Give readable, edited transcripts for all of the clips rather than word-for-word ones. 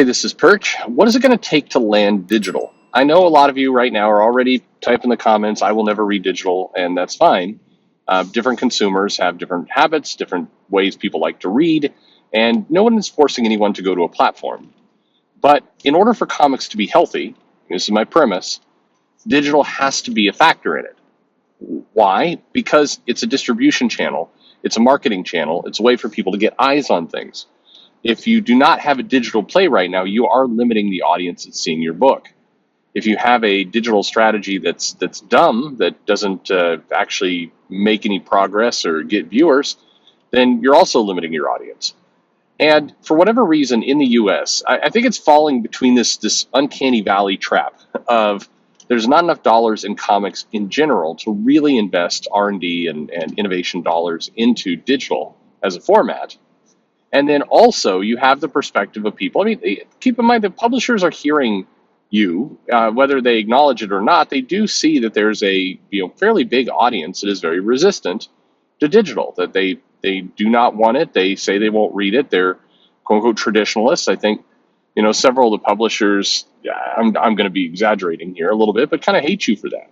this is Perch. What is it going to take to land digital? I know a lot of you right now are already typing in the comments, I will never read digital, and that's fine. Different consumers have different habits, different ways people like to read, and no one is forcing anyone to go to a platform. But in order for comics to be healthy, this is my premise, digital has to be a factor in it. Why? Because it's a distribution channel, it's a marketing channel, it's a way for people to get eyes on things. If you do not have a digital play right now, you are limiting the audience that's seeing your book. If you have a digital strategy that's dumb, that doesn't actually make any progress or get viewers, then you're also limiting your audience. And for whatever reason, in the U.S., I think it's falling between this uncanny valley trap of there's not enough dollars in comics in general to really invest R&D and innovation dollars into digital as a format. And then also you have the perspective of people. I mean, keep in mind that publishers are hearing you, whether they acknowledge it or not. They do see that there's a fairly big audience that is very resistant to digital, that they do not want it. They say they won't read it. They're quote unquote traditionalists. I think several of the publishers, I'm going to be exaggerating here a little bit, but kind of hate you for that.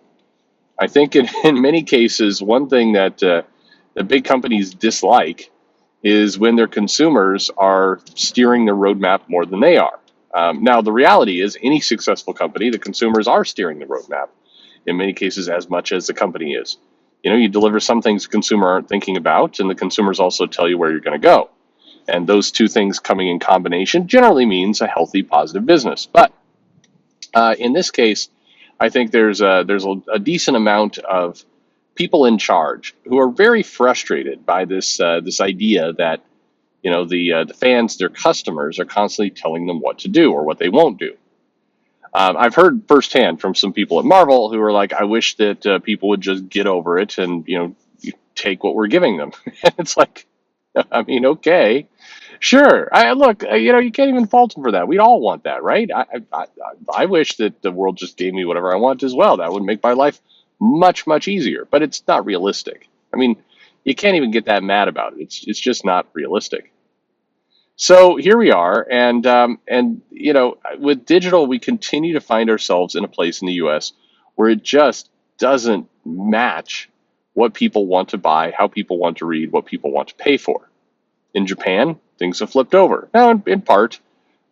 I think in many cases, one thing that the big companies dislike is when their consumers are steering the roadmap more than they are. Now, the reality is any successful company, the consumers are steering the roadmap in many cases as much as the company is. You deliver some things the consumer aren't thinking about, and the consumers also tell you where you're going to go. And those two things coming in combination generally means a healthy, positive business. But in this case, I think there's a decent amount of people in charge who are very frustrated by this idea that the fans, their customers, are constantly telling them what to do or what they won't do. I've heard firsthand from some people at Marvel who are like, I wish that people would just get over it and take what we're giving them. And it's like, I mean, okay, sure. Look, you can't even fault them for that. We'd all want that, right? I wish that the world just gave me whatever I want as well. That would make my life much, much easier. But it's not realistic. I mean, you can't even get that mad about it. It's just not realistic. So here we are, and with digital, we continue to find ourselves in a place in the U.S. where it just doesn't match what people want to buy, how people want to read, what people want to pay for. In Japan, things have flipped over. Now, in part,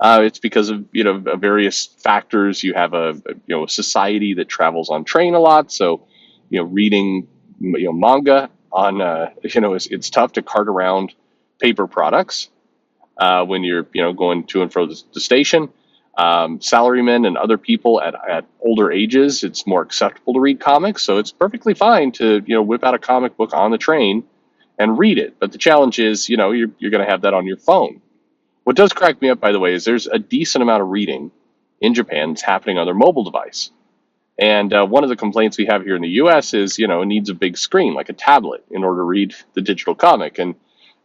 it's because of various factors. You have a society that travels on train a lot, so reading manga on it's tough to cart around paper products when you're going to and fro the station. Salarymen and other people at older ages, it's more acceptable to read comics, so it's perfectly fine to whip out a comic book on the train and read it. But the challenge is you're going to have that on your phone. What does crack me up, by the way, is there's a decent amount of reading in Japan that's happening on their mobile device. And one of the complaints we have here in the U.S. is it needs a big screen like a tablet in order to read the digital comic. And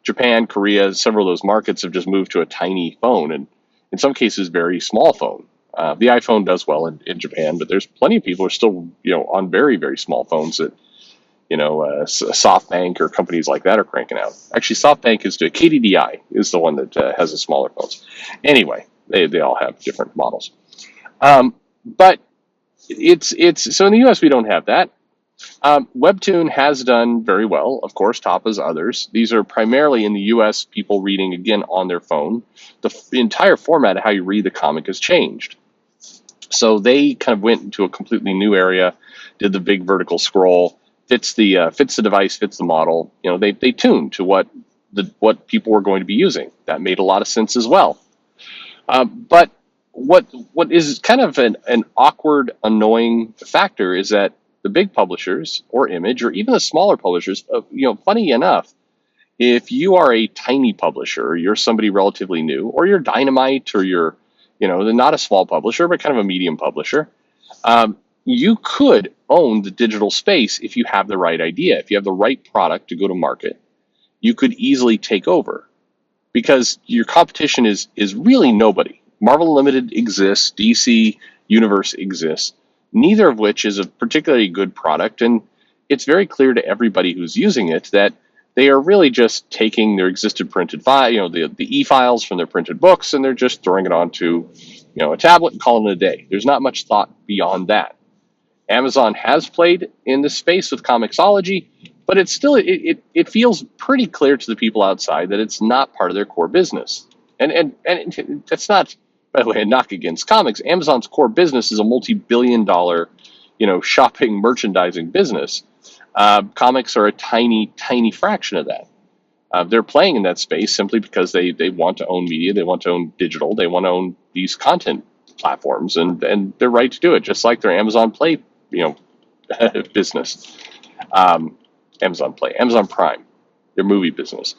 Japan, Korea, several of those markets have just moved to a tiny phone, and in some cases, very small phone. The iPhone does well in Japan, but there's plenty of people who are still, on very, very small phones that, SoftBank or companies like that are cranking out. Actually, SoftBank KDDI is the one that has the smaller phones. Anyway, they all have different models. But it's so in the U.S. we don't have that. Webtoon has done very well, of course, top as others. These are primarily in the U.S. people reading, again, on their phone. The entire format of how you read the comic has changed. So they kind of went into a completely new area, did the big vertical scroll, fits the device, fits the model. They tuned to what people were going to be using. That made a lot of sense as well. But what is kind of an awkward, annoying factor is that the big publishers or Image or even the smaller publishers, funny enough, if you are a tiny publisher, or you're somebody relatively new, or you're Dynamite, or you're, not a small publisher, but kind of a medium publisher, you could own the digital space if you have the right idea. If you have the right product to go to market, you could easily take over because your competition is really nobody. Marvel Unlimited exists, DC Universe exists, neither of which is a particularly good product, and it's very clear to everybody who's using it that they are really just taking their existing printed file, the e-files from their printed books, and they're just throwing it onto, a tablet and calling it a day. There's not much thought beyond that. Amazon has played in this space with Comixology, but it's still it feels pretty clear to the people outside that it's not part of their core business. And that's not, by the way, a knock against comics. Amazon's core business is a multi-billion-dollar, shopping merchandising business. Comics are a tiny, tiny fraction of that. They're playing in that space simply because they want to own media, they want to own digital, they want to own these content platforms, and they're right to do it, just like their Amazon Play, business. Amazon Play, Amazon Prime, their movie business.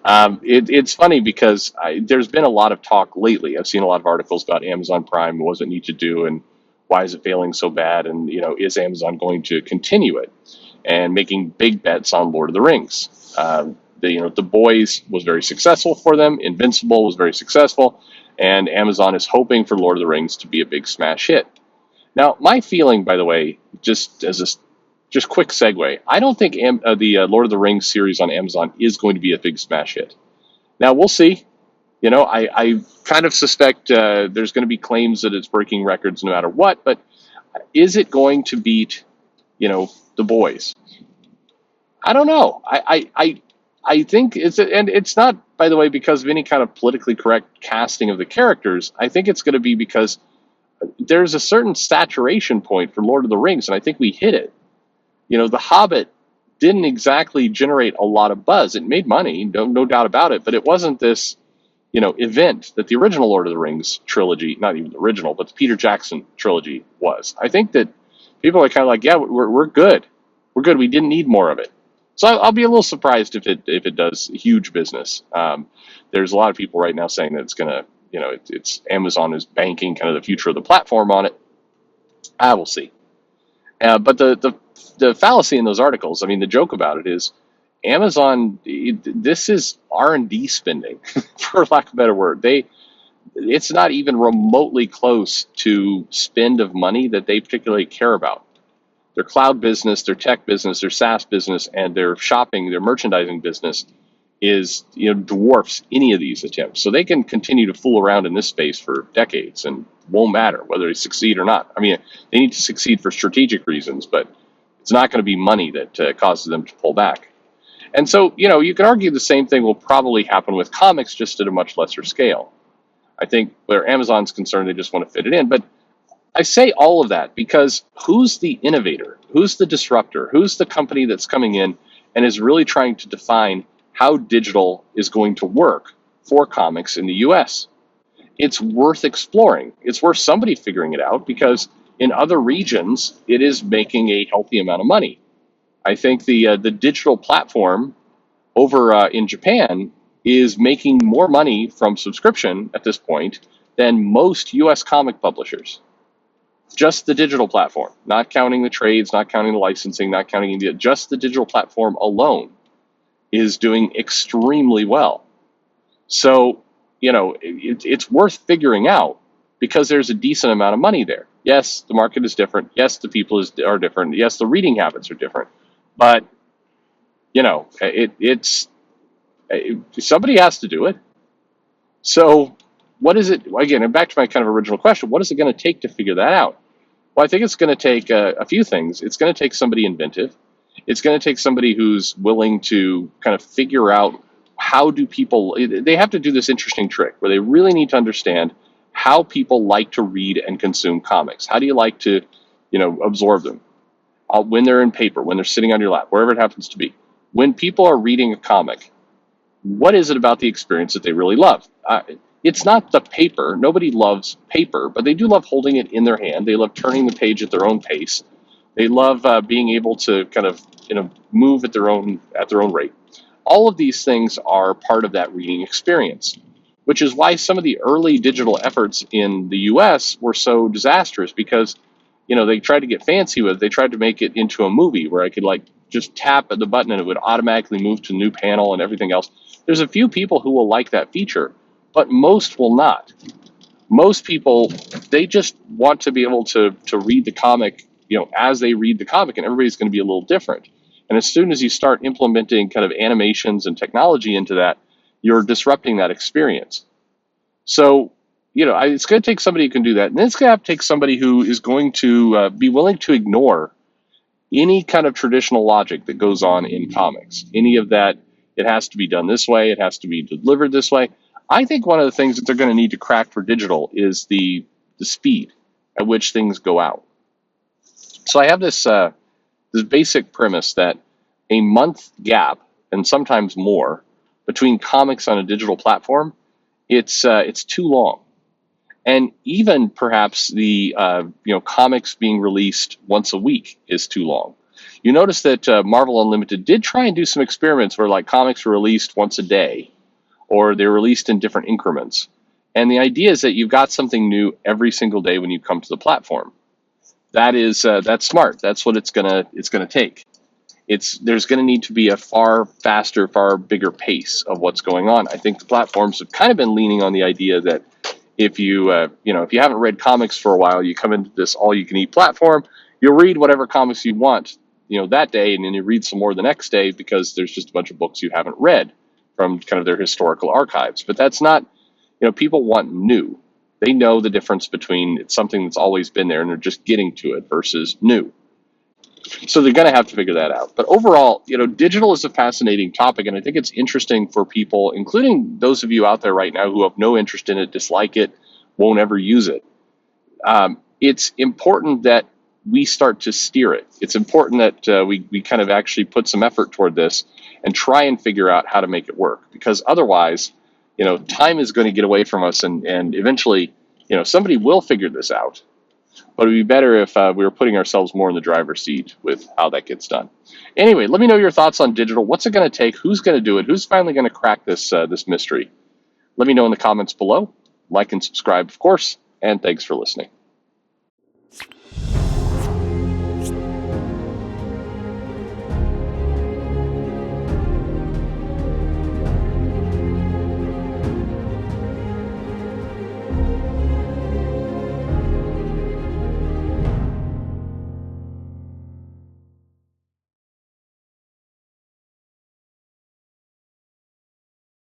It's funny because there's been a lot of talk lately. I've seen a lot of articles about Amazon Prime, what does it need to do, and why is it failing so bad, and is Amazon going to continue it, and making big bets on Lord of the Rings. The Boys was very successful for them. Invincible was very successful, and Amazon is hoping for Lord of the Rings to be a big smash hit. Now, my feeling, by the way, just as a quick segue, I don't think the Lord of the Rings series on Amazon is going to be a big smash hit. Now, we'll see. I kind of suspect there's going to be claims that it's breaking records no matter what, but is it going to beat, The Boys? I don't know. I think and it's not, by the way, because of any kind of politically correct casting of the characters. I think it's going to be because there's a certain saturation point for Lord of the Rings, and I think we hit it. The Hobbit didn't exactly generate a lot of buzz. It made money, no doubt about it, but it wasn't this, event that the original Lord of the Rings trilogy, not even the original, but the Peter Jackson trilogy was. I think that people are kind of like, yeah, we're good. We're good. We didn't need more of it. So I'll be a little surprised if it does huge business. There's a lot of people right now saying that it's going to, it's Amazon is banking kind of the future of the platform on it. I will see. But the fallacy in those articles, I mean, the joke about it is Amazon, this is R&D spending, for lack of a better word. It's not even remotely close to spend of money that they particularly care about. Their cloud business, their tech business, their SaaS business, and their shopping, their merchandising business is, dwarfs any of these attempts. So they can continue to fool around in this space for decades and won't matter whether they succeed or not. I mean, they need to succeed for strategic reasons, but it's not going to be money that causes them to pull back. And so, you can argue the same thing will probably happen with comics, just at a much lesser scale. I think where Amazon's concerned, they just want to fit it in. But I say all of that because who's the innovator? Who's the disruptor? Who's the company that's coming in and is really trying to define how digital is going to work for comics in the US? It's worth exploring. It's worth somebody figuring it out because in other regions, it is making a healthy amount of money. I think the digital platform over in Japan is making more money from subscription at this point than most US comic publishers. Just the digital platform, not counting the trades, not counting the licensing, not counting just the digital platform alone is doing extremely well. So, it's worth figuring out because there's a decent amount of money there. Yes, the market is different. Yes, the people are different. Yes, the reading habits are different. But, somebody has to do it. So what is it, again, and back to my kind of original question, what is it going to take to figure that out? Well, I think it's going to take a few things. It's going to take somebody inventive. It's going to take somebody who's willing to kind of figure out how do people, they have to do this interesting trick where they really need to understand how people like to read and consume comics. How do you like to, absorb them? When they're in paper, when they're sitting on your lap, wherever it happens to be. When people are reading a comic, what is it about the experience that they really love? It's not the paper. Nobody loves paper, but they do love holding it in their hand. They love turning the page at their own pace. They love being able to kind of move at their own rate. All of these things are part of that reading experience, which is why some of the early digital efforts in the U.S. were so disastrous because they tried to get fancy with it. They tried to make it into a movie where I could just tap at the button and it would automatically move to a new panel and everything else. There's a few people who will like that feature, but most will not. Most people, they just want to be able to read the comic, as they read the comic, and everybody's going to be a little different. And as soon as you start implementing kind of animations and technology into that, you're disrupting that experience. So, it's going to take somebody who can do that. And then it's going to have to take somebody who is going to be willing to ignore any kind of traditional logic that goes on in comics. Any of that, it has to be done this way, it has to be delivered this way. I think one of the things that they're going to need to crack for digital is the speed at which things go out. So I have this basic premise that a month gap, and sometimes more, between comics on a digital platform, it's too long. And even perhaps the comics being released once a week is too long. You notice that Marvel Unlimited did try and do some experiments where like comics were released once a day, or they're released in different increments. And the idea is that you've got something new every single day when you come to the platform. That's smart. That's what it's gonna take. There's going to need to be a far faster, far bigger pace of what's going on. I think the platforms have kind of been leaning on the idea that if you haven't read comics for a while, you come into this all-you-can-eat platform, you'll read whatever comics you want, that day, and then you read some more the next day because there's just a bunch of books you haven't read from kind of their historical archives. But that's not, people want new. They know the difference between it's something that's always been there and they're just getting to it versus new. So they're going to have to figure that out. But overall, digital is a fascinating topic, and I think it's interesting for people, including those of you out there right now who have no interest in it, dislike it, won't ever use it. It's important that we start to steer it. It's important that we kind of actually put some effort toward this and try and figure out how to make it work. Because otherwise, time is going to get away from us, and eventually, somebody will figure this out. But it would be better if we were putting ourselves more in the driver's seat with how that gets done. Anyway, let me know your thoughts on digital. What's it going to take? Who's going to do it? Who's finally going to crack this mystery? Let me know in the comments below. Like and subscribe, of course, and thanks for listening.